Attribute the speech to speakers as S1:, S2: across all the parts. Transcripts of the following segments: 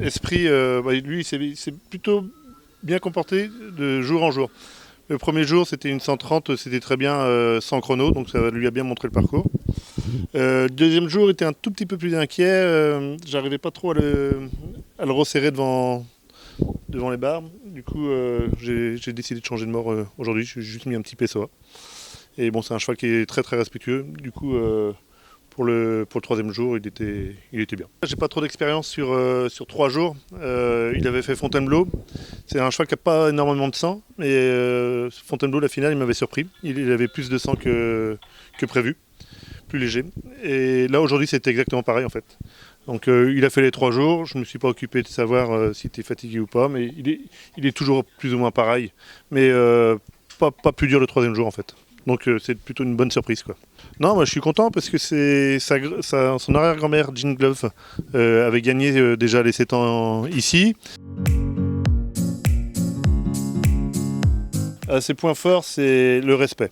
S1: Esprit, lui, il s'est plutôt bien comporté de jour en jour. Le premier jour, c'était une 130, c'était très bien sans chrono, donc ça lui a bien montré le parcours. Le deuxième jour était un tout petit peu plus inquiet. J'arrivais pas trop à le resserrer devant les barres. Du coup, j'ai décidé de changer de mort aujourd'hui. J'ai juste mis un petit PSOA. Et bon, c'est un cheval qui est très très respectueux. Du coup, pour le troisième jour, il était bien. J'ai pas trop d'expérience sur 3 jours. Il avait fait Fontainebleau. C'est un cheval qui n'a pas énormément de sang. Mais Fontainebleau, la finale, il m'avait surpris. Il avait plus de sang que prévu, plus léger. Et là, aujourd'hui, c'était exactement pareil en fait. Donc il a fait les 3 jours. Je ne me suis pas occupé de savoir s'il était fatigué ou pas. Mais il est toujours plus ou moins pareil. Mais pas plus dur le troisième jour en fait. Donc c'est plutôt une bonne surprise quoi. Non, moi je suis content parce que son arrière-grand-mère Jean Glove avait gagné déjà les 7 ans ici. Ses points forts, c'est le respect.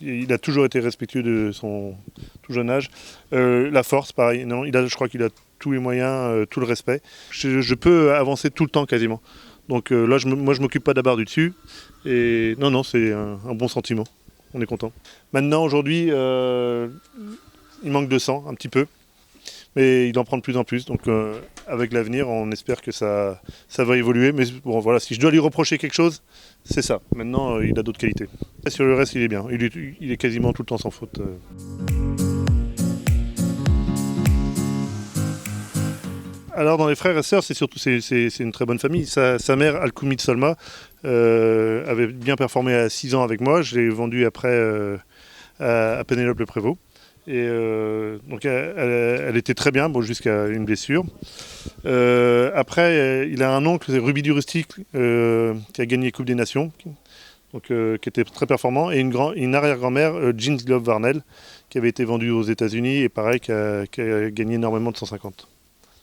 S1: Il a toujours été respectueux de son tout jeune âge. La force, pareil. Non, je crois qu'il a tous les moyens, tout le respect. Je peux avancer tout le temps quasiment. Donc là, moi je m'occupe pas d'abord du dessus. Et non, c'est un bon sentiment. On est content. Maintenant, aujourd'hui, il manque de sang un petit peu, mais il en prend de plus en plus. Donc, avec l'avenir, on espère que ça va évoluer. Mais bon, voilà, si je dois lui reprocher quelque chose, c'est ça. Maintenant, il a d'autres qualités. Et sur le reste, il est bien. Il est quasiment tout le temps sans faute. Alors dans les frères et sœurs, c'est une très bonne famille. Sa mère, Alkoumi de Solma, avait bien performé à 6 ans avec moi. Je l'ai vendue après à Pénélope Le Prévost. Et donc elle était très bien, bon, jusqu'à une blessure. Après, il a un oncle, c'est Ruby du Rustique, qui a gagné Coupe des Nations, donc, qui était très performant, et une arrière-grand-mère, Jean Glove Varnell, qui avait été vendue aux États-Unis et pareil, qui a gagné énormément de 150.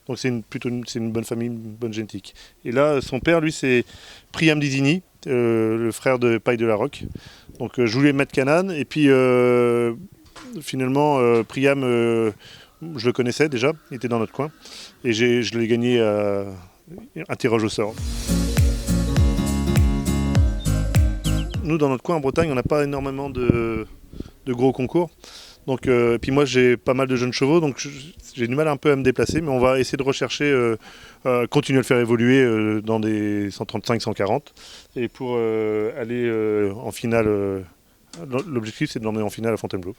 S1: Donc c'est une bonne famille, une bonne génétique. Et là, son père, lui, c'est Priam Dizini, le frère de Paille de la Roque. Donc je voulais mettre Canaan, et puis finalement, Priam, je le connaissais déjà, il était dans notre coin, et je l'ai gagné à un tirage au sort. Nous, dans notre coin en Bretagne, on n'a pas énormément de gros concours. Donc, puis moi j'ai pas mal de jeunes chevaux, donc j'ai du mal un peu à me déplacer, mais on va essayer de rechercher, continuer à le faire évoluer dans des 135, 140. Et pour aller en finale, l'objectif c'est de l'emmener en finale à Fontainebleau.